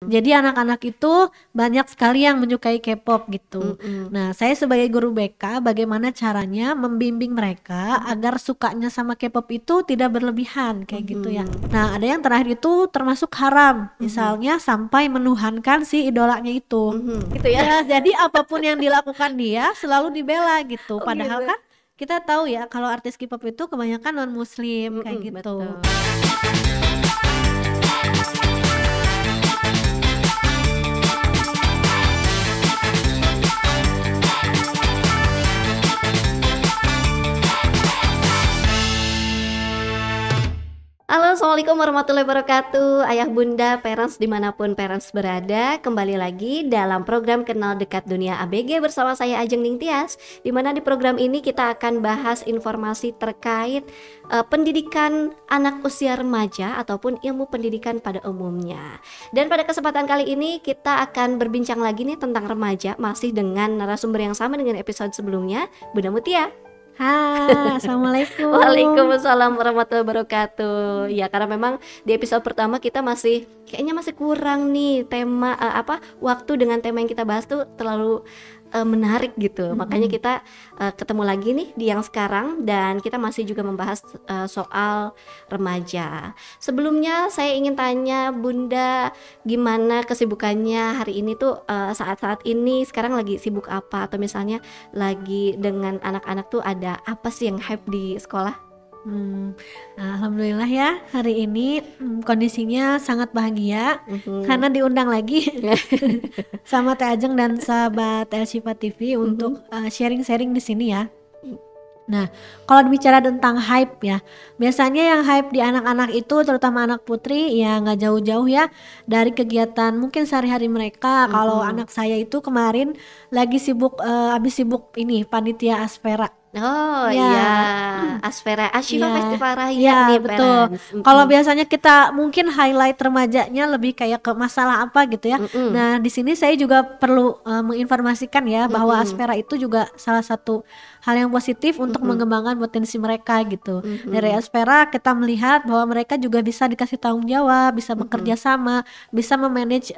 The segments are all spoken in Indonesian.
Jadi anak-anak itu banyak sekali yang menyukai K-pop gitu. Nah, saya sebagai guru BK, bagaimana caranya membimbing mereka agar sukanya sama K-pop itu tidak berlebihan kayak gitu ya. Nah, ada yang terakhir itu termasuk haram, misalnya sampai menuhankan si idolanya itu. Gitu ya. Ya, jadi apapun yang dilakukan dia selalu dibela gitu. Oh Padahal gitu. kan kita tahu ya kalau artis K-pop itu kebanyakan non-muslim kayak gitu. Betul. Halo, assalamualaikum warahmatullahi wabarakatuh. Ayah bunda, parents dimanapun parents berada, kembali lagi dalam program Kenal Dekat Dunia ABG bersama saya Ajeng Ningtyas. Dimana di program ini kita akan bahas informasi terkait pendidikan anak usia remaja ataupun ilmu pendidikan pada umumnya. Dan pada kesempatan kali ini kita akan berbincang lagi nih tentang remaja, masih dengan narasumber yang sama dengan episode sebelumnya, Bunda Mutia. Hai, assalamualaikum. Waalaikumsalam warahmatullahi wabarakatuh. Ya, karena memang di episode pertama kita kayaknya masih kurang nih tema waktu dengan tema yang kita bahas tuh terlalu menarik gitu. Makanya kita ketemu lagi nih di yang sekarang dan kita masih juga membahas soal remaja. Sebelumnya saya ingin tanya Bunda, gimana kesibukannya hari ini tuh, saat-saat ini sekarang lagi sibuk apa, atau misalnya lagi dengan anak-anak tuh ada apa sih yang hype di sekolah? Alhamdulillah ya hari ini kondisinya sangat bahagia karena diundang lagi sama Teh Ajeng dan sahabat El Shifa TV untuk sharing-sharing di sini ya. Nah, kalau bicara tentang hype ya, biasanya yang hype di anak-anak itu terutama anak putri ya nggak jauh-jauh ya dari kegiatan mungkin sehari-hari mereka. Kalau anak saya itu kemarin lagi sibuk habis sibuk ini panitia Aspera. Oh Ya, iya, Aspera Ashifa ya, Festival Raya ya nih betul. parents. Kalau biasanya kita mungkin highlight remajanya lebih kayak ke masalah apa gitu ya. Nah, di sini saya juga perlu menginformasikan ya bahwa Aspera itu juga salah satu hal yang positif untuk mengembangkan potensi mereka gitu. Dari Aspera kita melihat bahwa mereka juga bisa dikasih tanggung jawab, bisa bekerja sama, bisa memanage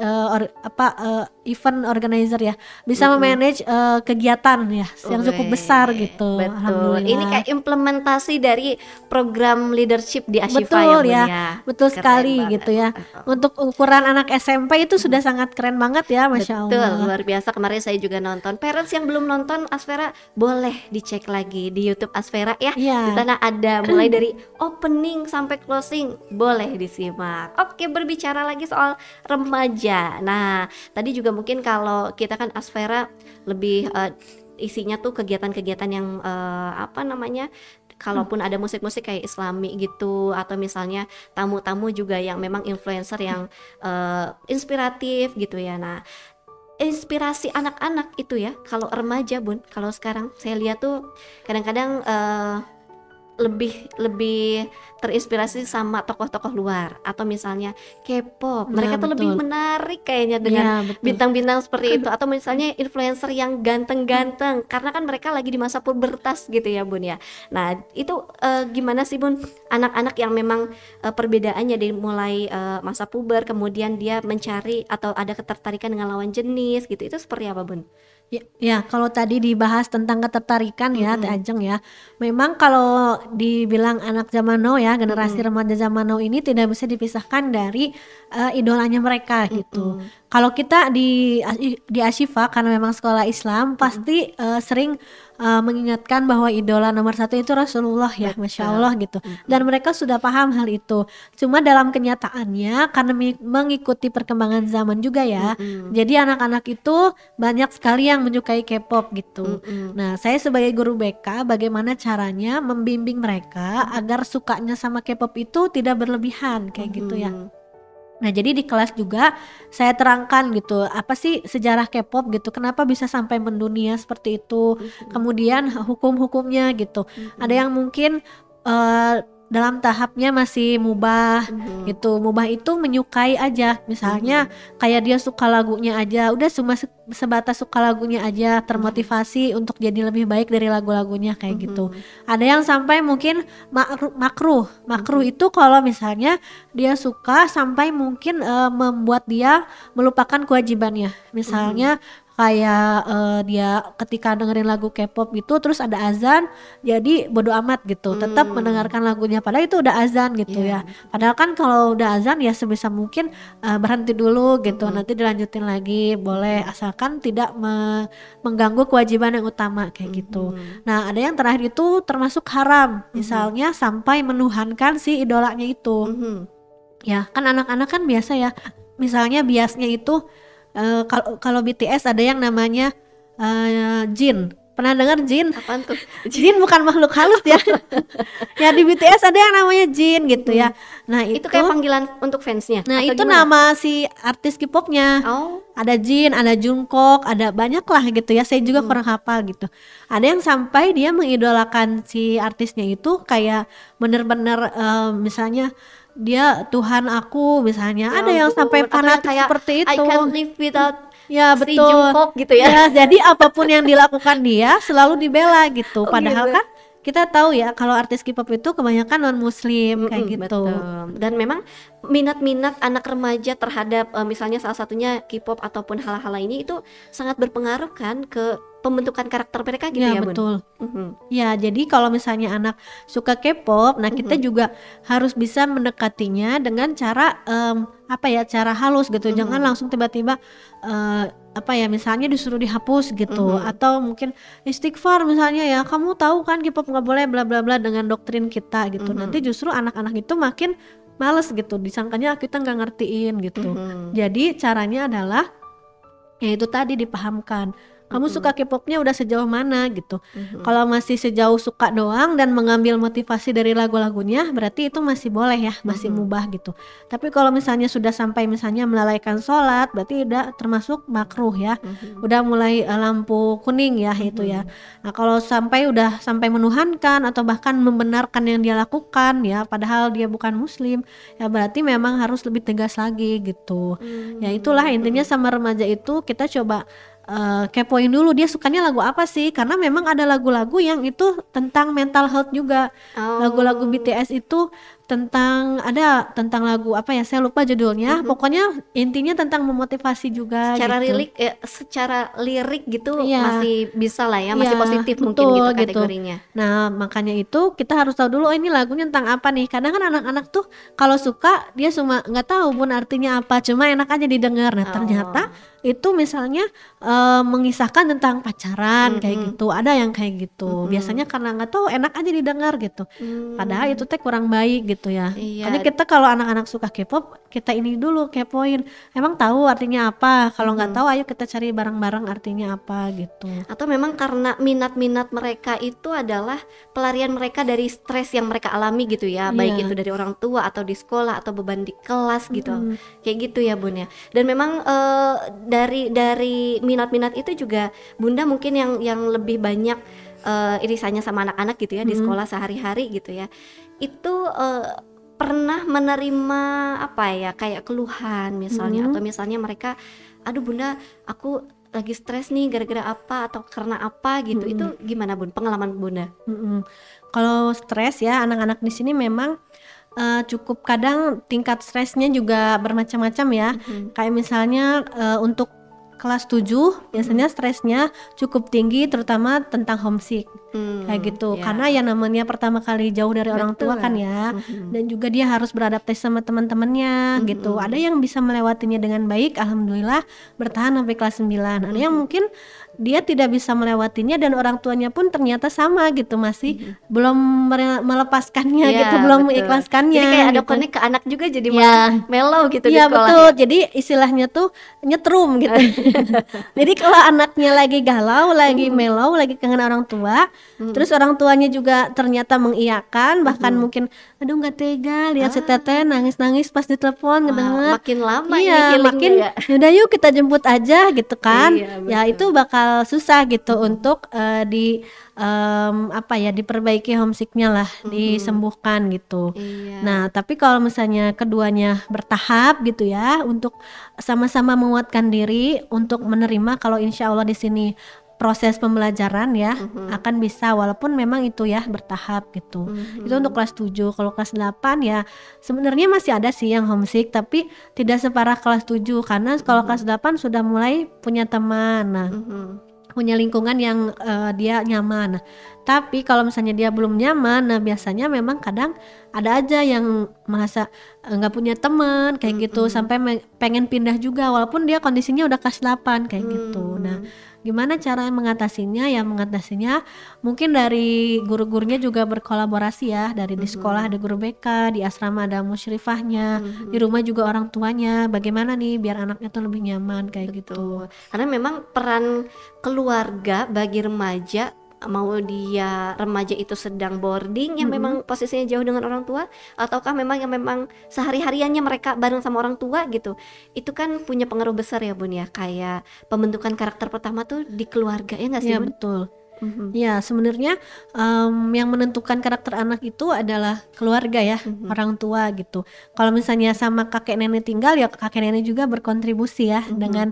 event organizer ya, bisa memanage kegiatan ya yang cukup besar gitu. Betul. Alhamdulillah. Ini kayak implementasi dari program leadership di Ashifa Betul ya, ya, Bun ya. betul Keren sekali banget. gitu ya. Untuk ukuran anak SMP itu sudah sangat keren banget ya, Masya Betul, Allah. luar biasa. Kemarin saya juga nonton. Parents yang belum nonton Aspera boleh dicek lagi di YouTube Aspera ya. Iya. Di sana ada mulai dari opening sampai closing, boleh disimak. Oke, berbicara lagi soal remaja. Nah, tadi juga mungkin kalau kita kan Aspera lebih isinya tuh kegiatan-kegiatan yang kalaupun ada musik-musik kayak Islami gitu, atau misalnya tamu-tamu juga yang memang influencer yang inspiratif gitu ya. Nah, inspirasi anak-anak itu ya, kalau remaja Bun, kalau sekarang saya lihat tuh kadang-kadang lebih terinspirasi sama tokoh-tokoh luar, atau misalnya K-pop. Mereka tuh lebih betul. menarik kayaknya dengan Iya, betul. bintang-bintang seperti itu, atau misalnya influencer yang ganteng-ganteng, karena kan mereka lagi di masa pubertas gitu ya Bun ya. Nah itu gimana sih Bun, anak-anak yang memang perbedaannya dari mulai masa puber, kemudian dia mencari atau ada ketertarikan dengan lawan jenis gitu, itu seperti apa Bun? Ya, kalau tadi dibahas tentang ketertarikan ya, Teh Ajeng ya. Memang kalau dibilang anak zaman now ya, generasi remaja zaman now ini tidak bisa dipisahkan dari idolanya mereka gitu. Kalau kita di Ashifa karena memang sekolah Islam pasti sering mengingatkan bahwa idola nomor satu itu Rasulullah ya, Masya Allah gitu. Dan mereka sudah paham hal itu. Cuma dalam kenyataannya karena mengikuti perkembangan zaman juga ya. Jadi anak-anak itu banyak sekali yang menyukai K-pop gitu. Nah, saya sebagai guru BK bagaimana caranya membimbing mereka agar sukanya sama K-pop itu tidak berlebihan kayak gitu ya. Nah, jadi di kelas juga saya terangkan gitu, apa sih sejarah K-pop gitu, kenapa bisa sampai mendunia seperti itu, kemudian hukum-hukumnya gitu. Ada yang mungkin dalam tahapnya masih mubah gitu. Mubah itu menyukai aja, misalnya kayak dia suka lagunya aja, udah cuma sebatas suka lagunya aja, termotivasi untuk jadi lebih baik dari lagu-lagunya kayak gitu. Ada yang sampai mungkin makruh itu kalau misalnya dia suka sampai mungkin membuat dia melupakan kewajibannya, misalnya kayak dia ketika dengerin lagu K-pop gitu terus ada azan jadi bodo amat gitu, tetap mendengarkan lagunya padahal itu udah azan gitu ya. Padahal kan kalau udah azan ya sebisa mungkin berhenti dulu gitu, nanti dilanjutin lagi boleh, asalkan tidak mengganggu kewajiban yang utama kayak gitu. Nah ada yang terakhir itu termasuk haram, misalnya sampai menuhankan si idolanya itu. Ya kan anak-anak kan biasa ya, misalnya biasnya itu kalau BTS ada yang namanya Jin. Pernah dengar Jin? Apaan tuh? Jin bukan makhluk halus ya. Ya di BTS ada yang namanya Jin gitu ya. Nah Itu kayak panggilan untuk fansnya? Nah atau itu gimana? nama si artis K-popnya. Oh. Ada Jin, ada Jungkook, ada banyak lah gitu ya. Saya juga kurang hafal gitu. Ada yang sampai dia mengidolakan si artisnya itu kayak bener-bener misalnya dia Tuhan aku misalnya. Ada yang sampai Atau yang fanatik kayak seperti I itu. can't live without Ya si betul. Jungkook gitu ya. Ya, jadi apapun yang dilakukan dia selalu dibela gitu. Oh, Padahal gitu. kan kita tahu ya kalau artis K-pop itu kebanyakan non muslim kayak gitu. Betul. Dan memang minat-minat anak remaja terhadap misalnya salah satunya K-pop ataupun hal-hal ini itu sangat berpengaruh kan ke pembentukan karakter mereka gitu ya, Bun? Betul. Ya, jadi kalau misalnya anak suka K-pop, nah kita juga harus bisa mendekatinya dengan cara cara halus gitu. Jangan langsung tiba-tiba misalnya disuruh dihapus gitu, atau mungkin istighfar misalnya ya, kamu tahu kan K-pop nggak boleh bla bla bla dengan doktrin kita gitu. Nanti justru anak-anak itu makin males gitu, disangkanya kita nggak ngertiin gitu. Jadi caranya adalah ya itu tadi dipahamkan. Kamu suka K-popnya udah sejauh mana gitu. Kalau masih sejauh suka doang dan mengambil motivasi dari lagu-lagunya, berarti itu masih boleh ya, masih mubah gitu. Tapi kalau misalnya sudah sampai misalnya melalaikan sholat, berarti udah termasuk makruh ya. Udah mulai lampu kuning ya itu ya. Nah kalau udah sampai menuhankan atau bahkan membenarkan yang dia lakukan ya, padahal dia bukan muslim, ya berarti memang harus lebih tegas lagi gitu. Ya itulah intinya sama remaja itu kita coba kepoin dulu dia sukanya lagu apa sih, karena memang ada lagu-lagu yang itu tentang mental health juga. Lagu-lagu BTS itu tentang lagu saya lupa judulnya, pokoknya intinya tentang memotivasi juga Secara gitu. secara lirik gitu Iya. masih bisa lah ya, masih Iya, positif mungkin betul, gitu kategorinya. Nah makanya itu kita harus tahu dulu ini lagunya tentang apa nih. Kadang kan anak-anak tuh kalau suka dia cuma nggak tahu pun artinya apa, cuma enak aja didengar. Nah ternyata itu misalnya mengisahkan tentang pacaran kayak gitu, ada yang kayak gitu. Biasanya karena nggak tahu enak aja didengar gitu, padahal itu teh kurang baik gitu ya. Iya. Makanya kita kalau anak-anak suka K-pop, kita ini dulu kepoin, emang tahu artinya apa. Kalau nggak tahu ayo kita cari bareng-bareng artinya apa gitu. Atau memang karena minat-minat mereka itu adalah pelarian mereka dari stres yang mereka alami gitu ya, baik itu dari orang tua atau di sekolah atau beban di kelas gitu. Kayak gitu ya Bun ya. Dan memang dari minat-minat itu juga Bunda mungkin yang lebih banyak irisannya sama anak-anak gitu ya di sekolah sehari-hari gitu ya. Itu pernah menerima kayak keluhan misalnya, atau misalnya mereka aduh Bunda aku lagi stres nih gara-gara apa atau karena apa gitu. Itu gimana Bun pengalaman Bunda? Kalau stres ya anak-anak di sini memang cukup kadang tingkat stresnya juga bermacam-macam ya. Kayak misalnya untuk kelas 7 biasanya stresnya cukup tinggi, terutama tentang homesick kayak gitu. Karena yang namanya pertama kali jauh dari orang tua kan ya, dan juga dia harus beradaptasi sama teman-temannya gitu. Ada yang bisa melewatinya dengan baik, alhamdulillah bertahan sampai kelas 9. Ada yang mungkin dia tidak bisa melewatinya dan orang tuanya pun ternyata sama gitu, masih belum melepaskannya gitu, belum mengikhlaskannya. Jadi kayak ada gitu. connect ke anak juga, jadi mellow gitu di Iya sekolah. betul, jadi istilahnya tuh nyetrum gitu. Jadi kalau anaknya lagi galau, lagi mellow, lagi kangen orang tua, Terus orang tuanya juga ternyata mengiyakan, bahkan mungkin aduh nggak tega lihat si teteh nangis-nangis pas ditelepon ngedenger. Makin lama ini Iya, healingnya makin ya. yaudah yuk kita jemput aja gitu kan. Iya, Ya betul. itu bakal susah gitu untuk apa ya, diperbaiki homesicknya lah, disembuhkan gitu. Iya. Nah, tapi kalau misalnya keduanya bertahap gitu ya, untuk sama-sama menguatkan diri untuk menerima kalau insya Allah di sini proses pembelajaran ya akan bisa, walaupun memang itu ya bertahap gitu. Itu untuk kelas 7. Kalau kelas 8 ya sebenarnya masih ada sih yang homesick, tapi tidak separah kelas 7 karena kalau kelas 8 sudah mulai punya teman. Nah, punya lingkungan yang dia nyaman. Nah, tapi kalau misalnya dia belum nyaman, nah biasanya memang kadang ada aja yang merasa nggak punya teman kayak gitu, sampai pengen pindah juga walaupun dia kondisinya udah kelas 8 kayak gitu. Nah, gimana cara mengatasinya? Ya mengatasinya mungkin dari guru-gurunya juga berkolaborasi ya, dari di sekolah ada guru BK, di asrama ada musyrifahnya, di rumah juga orang tuanya. Bagaimana nih biar anaknya tuh lebih nyaman kayak gitu. Karena memang peran keluarga bagi remaja, mau dia remaja itu sedang boarding yang memang posisinya jauh dengan orang tua, ataukah memang yang memang sehari-hariannya mereka bareng sama orang tua gitu, itu kan punya pengaruh besar ya Bun ya, kayak pembentukan karakter pertama tuh di keluarga ya nggak sih Ya Bun? betul. Ya sebenarnya yang menentukan karakter anak itu adalah keluarga ya, orang tua gitu. Kalau misalnya sama kakek nenek tinggal ya kakek nenek juga berkontribusi ya dengan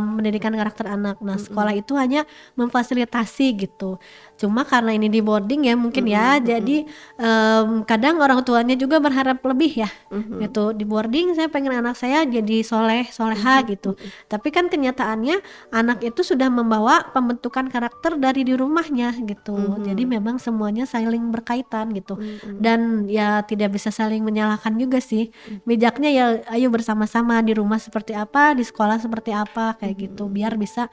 mendidikan karakter anak. Nah sekolah itu hanya memfasilitasi gitu. Cuma karena ini di boarding ya mungkin ya, jadi kadang orang tuanya juga berharap lebih ya gitu. Di boarding saya pengen anak saya jadi soleha gitu. Tapi kan kenyataannya anak itu sudah membawa pembentukan karakter dari di rumahnya gitu. Jadi memang semuanya saling berkaitan gitu. Dan ya tidak bisa saling menyalahkan juga sih. Bijaknya ya ayo bersama-sama di rumah seperti apa, di sekolah seperti apa kayak gitu, biar bisa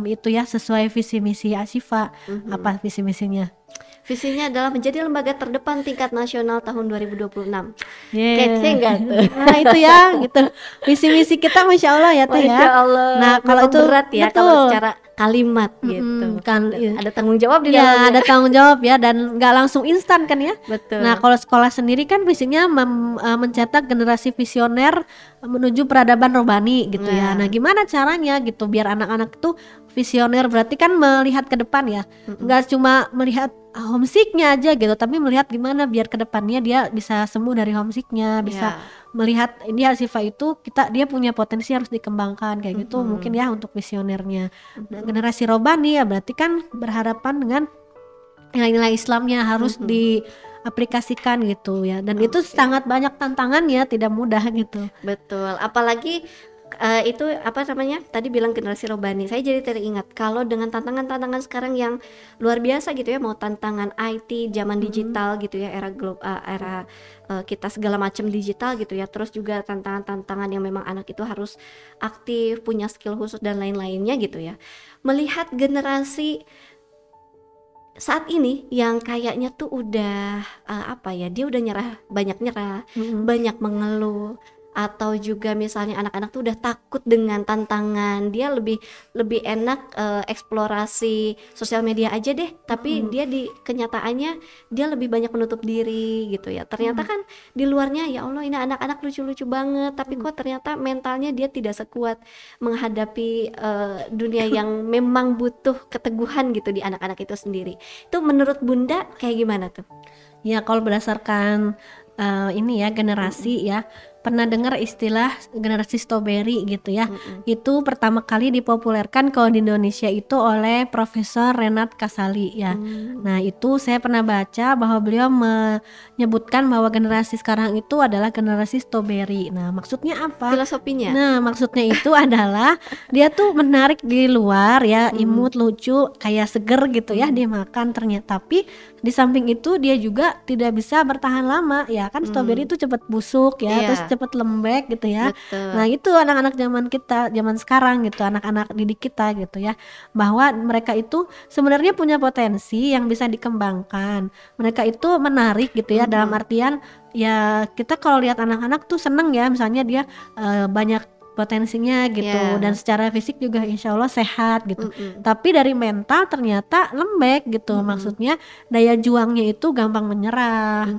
itu ya sesuai visi misi Asyifa. Apa visi misinya? Visinya adalah menjadi lembaga terdepan tingkat nasional tahun 2026. Yeah. Kece nggak tuh? Nah itu ya gitu. Visi misi kita masya Allah ya Teh ya. Masya Allah. Nah kalau memang itu berat ya betul. kalau secara kalimat gitu. Kan Ada tanggung jawab di ya dalamnya. ada tanggung jawab ya, dan nggak langsung instan kan ya. Betul. Nah kalau sekolah sendiri kan visinya mencetak generasi visioner menuju peradaban rohani gitu ya. Nah gimana caranya gitu biar anak-anak tuh visioner, berarti kan melihat ke depan ya, nggak cuma melihat homesicknya aja gitu, tapi melihat gimana biar ke depannya dia bisa sembuh dari homesicknya, bisa melihat ini Asyifa itu dia punya potensi harus dikembangkan kayak gitu mungkin ya untuk visionernya. Nah, generasi robani ya berarti kan berhadapan dengan nilai-nilai Islamnya harus diaplikasikan gitu ya, dan itu sangat banyak tantangannya, tidak mudah gitu. Betul, apalagi itu apa namanya tadi bilang generasi robani, saya jadi teringat kalau dengan tantangan-tantangan sekarang yang luar biasa gitu ya, mau tantangan IT zaman digital gitu ya, era kita segala macam digital gitu ya, terus juga tantangan-tantangan yang memang anak itu harus aktif, punya skill khusus dan lain-lainnya gitu ya. Melihat generasi saat ini yang kayaknya tuh udah apa ya, dia udah banyak nyerah, banyak mengeluh, atau juga misalnya anak-anak tuh udah takut dengan tantangan, dia lebih enak eksplorasi sosial media aja deh, tapi dia di kenyataannya dia lebih banyak menutup diri gitu ya. Ternyata kan di luarnya ya Allah ini anak-anak lucu-lucu banget, tapi kok ternyata mentalnya dia tidak sekuat menghadapi dunia yang memang butuh keteguhan gitu di anak-anak itu sendiri. Itu menurut Bunda kayak gimana tuh? Ya kalau berdasarkan ini ya generasi ya, pernah dengar istilah generasi strawberry gitu ya. Itu pertama kali dipopulerkan kalau di Indonesia itu oleh Profesor Renat Kasali ya. Nah itu saya pernah baca bahwa beliau menyebutkan bahwa generasi sekarang itu adalah generasi strawberry. Nah maksudnya apa? Filosofinya? Nah maksudnya itu adalah dia tuh menarik di luar ya, imut, lucu, kayak seger gitu ya dimakan ternyata. Tapi di samping itu dia juga tidak bisa bertahan lama ya kan, strawberry itu cepat busuk ya, terus cepat lembek gitu ya. Betul. Nah itu anak-anak zaman sekarang gitu, anak-anak didik kita gitu ya, bahwa mereka itu sebenarnya punya potensi yang bisa dikembangkan. Mereka itu menarik gitu ya, dalam artian ya kita kalau lihat anak-anak tuh seneng ya, misalnya dia banyak potensinya gitu, Ya. dan secara fisik juga insya Allah sehat gitu. Tapi dari mental ternyata lembek gitu, maksudnya daya juangnya itu gampang menyerah,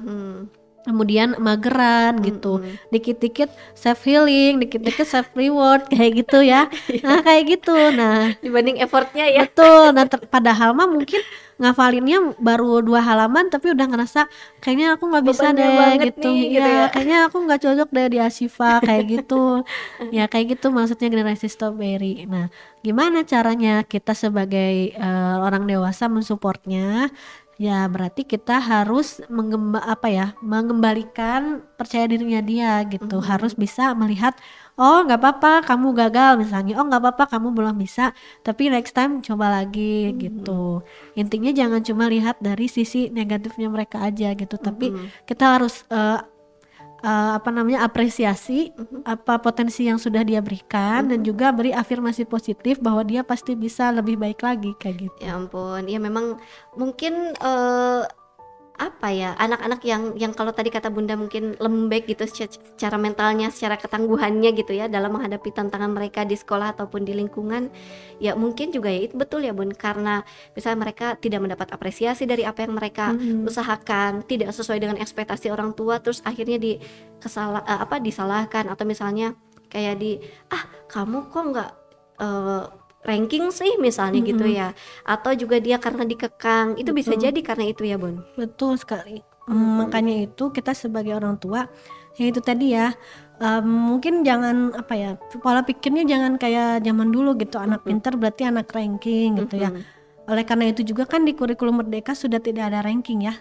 kemudian mageran gitu, dikit-dikit self healing, dikit-dikit self reward kayak gitu ya. Nah kayak gitu. Nah Dibanding effortnya ya. betul. Nah padahal mah mungkin ngafalinnya baru 2 halaman tapi udah ngerasa kayaknya aku nggak bisa Bebannya deh banget gitu. nih gitu Ya ya. kayaknya aku nggak cocok deh di Ashifa kayak gitu. Ya kayak gitu maksudnya generasi strawberry. Nah gimana caranya kita sebagai orang dewasa mensupportnya? Ya berarti kita harus mengembalikan percaya dirinya dia gitu. Harus bisa melihat, oh nggak apa-apa kamu gagal misalnya, oh nggak apa-apa kamu belum bisa, tapi next time coba lagi gitu. Intinya jangan cuma lihat dari sisi negatifnya mereka aja gitu, tapi kita harus apresiasi apa potensi yang sudah dia berikan, dan juga beri afirmasi positif bahwa dia pasti bisa lebih baik lagi kayak gitu. Ya ampun, ya memang mungkin apa ya, anak-anak yang kalau tadi kata Bunda mungkin lembek gitu secara mentalnya, secara ketangguhannya gitu ya dalam menghadapi tantangan mereka di sekolah ataupun di lingkungan, ya mungkin juga ya itu betul ya Bun, karena misalnya mereka tidak mendapat apresiasi dari apa yang mereka usahakan, tidak sesuai dengan ekspektasi orang tua, terus akhirnya disalahkan, atau misalnya kayak kamu kok nggak ranking sih misalnya gitu ya, atau juga dia karena dikekang, itu bisa jadi karena itu ya Bun. Betul sekali. Makanya itu kita sebagai orang tua, ya itu tadi ya, mungkin jangan pola pikirnya jangan kayak zaman dulu gitu, anak pintar berarti anak ranking gitu ya. Oleh karena itu juga kan di kurikulum Merdeka sudah tidak ada ranking ya.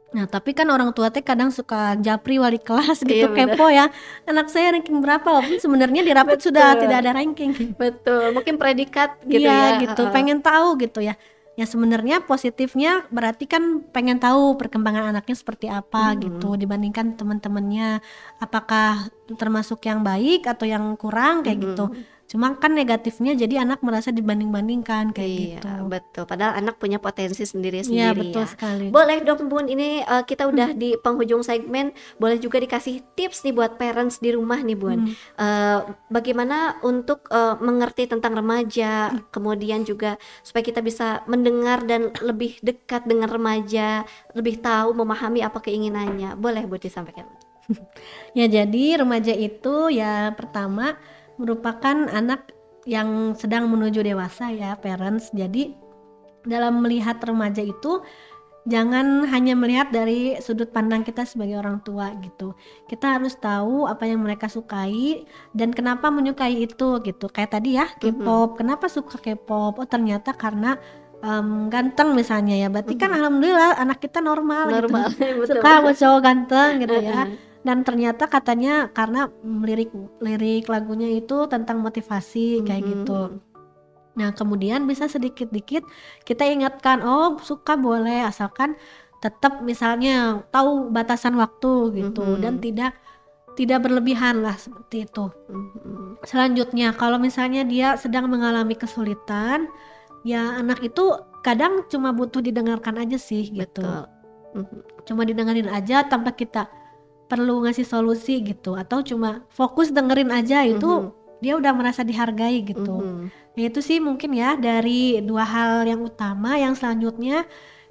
Nah tapi kan orang tua teh kadang suka japri wali kelas gitu, kepo ya, anak saya ranking berapa, walaupun sebenarnya di rapot sudah tidak ada ranking. Betul, mungkin predikat gitu Iya ya. gitu, pengen tahu gitu ya. Ya sebenarnya positifnya berarti kan pengen tahu perkembangan anaknya seperti apa gitu, dibandingkan teman-temannya, apakah termasuk yang baik atau yang kurang kayak gitu. Cuma kan negatifnya jadi anak merasa dibanding-bandingkan kayak gitu. Iya betul, padahal anak punya potensi Iya sendiri-sendiri betul ya. sekali. Boleh dong Bun, ini kita udah di penghujung segmen, boleh juga dikasih tips nih buat parents di rumah nih Bun. Bagaimana untuk mengerti tentang remaja, kemudian juga supaya kita bisa mendengar dan lebih dekat dengan remaja, lebih tahu memahami apa keinginannya. Boleh Bun disampaikan. Ya jadi remaja itu ya pertama merupakan anak yang sedang menuju dewasa ya parents. Jadi dalam melihat remaja itu jangan hanya melihat dari sudut pandang kita sebagai orang tua gitu. Kita harus tahu apa yang mereka sukai dan kenapa menyukai itu gitu. Kayak tadi ya K-pop, kenapa suka K-pop? Oh ternyata karena ganteng misalnya ya. Berarti kan alhamdulillah anak kita normal gitu. Betul. Suka sama cowok ganteng gitu ya. Dan ternyata katanya karena lirik lagunya itu tentang motivasi kayak gitu. Nah kemudian bisa sedikit-dikit kita ingatkan, oh suka boleh asalkan tetap misalnya tahu batasan waktu gitu, dan tidak berlebihan lah seperti itu. Selanjutnya kalau misalnya dia sedang mengalami kesulitan, ya anak itu kadang cuma butuh didengarkan aja sih gitu. Cuma didengerin aja tanpa kita perlu ngasih solusi gitu, atau cuma fokus dengerin aja itu dia udah merasa dihargai gitu. Nah itu sih mungkin ya dari 2 hal yang utama. Yang selanjutnya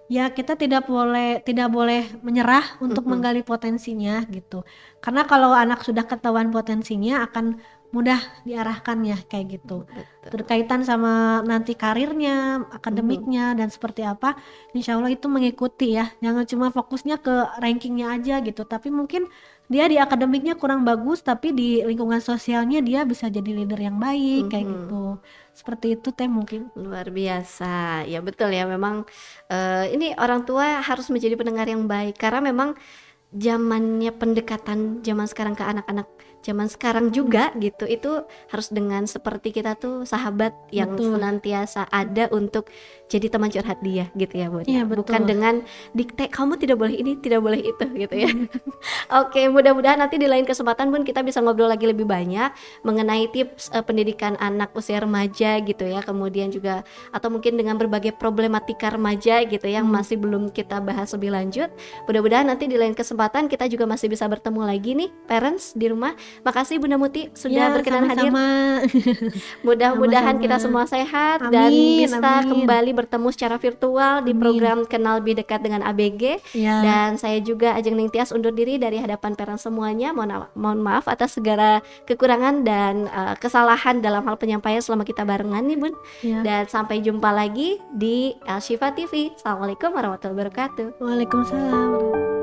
ya kita tidak boleh menyerah untuk menggali potensinya gitu, karena kalau anak sudah ketahuan potensinya akan mudah diarahkan ya kayak gitu. Berkaitan sama nanti karirnya, akademiknya dan seperti apa, insya Allah itu mengikuti ya. Jangan cuma fokusnya ke rankingnya aja gitu, tapi mungkin dia di akademiknya kurang bagus tapi di lingkungan sosialnya dia bisa jadi leader yang baik kayak gitu. Seperti itu teh mungkin. Luar biasa ya, betul ya, memang ini orang tua harus menjadi pendengar yang baik, karena memang zamannya pendekatan zaman sekarang ke anak-anak zaman sekarang juga gitu, itu harus dengan seperti kita tuh sahabat yang senantiasa ada untuk jadi teman curhat dia gitu ya Bun. Iya, betul. Bukan dengan dikte kamu tidak boleh ini, tidak boleh itu gitu ya. Oke, mudah-mudahan nanti di lain kesempatan Bun kita bisa ngobrol lagi lebih banyak mengenai tips pendidikan anak usia remaja gitu ya, kemudian juga atau mungkin dengan berbagai problematika remaja gitu yang masih belum kita bahas lebih lanjut. Mudah-mudahan nanti di lain kesempatan kita juga masih bisa bertemu lagi nih parents di rumah Makasih Bunda Muti Ya, sudah berkenan hadir. sama-sama. Mudah-mudahan kita Sama-sama. semua sehat dan Amin, bisa amin. kembali bertemu secara virtual di Amin. program Kenal Lebih Dekat dengan ABG. Ya. Dan saya juga Ajeng Ningtyas undur diri dari hadapan parents semuanya. Mohon maaf atas segala kekurangan dan kesalahan dalam hal penyampaian selama kita barengan nih Bun. Ya. Dan sampai jumpa lagi di El Shifa TV. Assalamualaikum warahmatullahi wabarakatuh. Waalaikumsalam.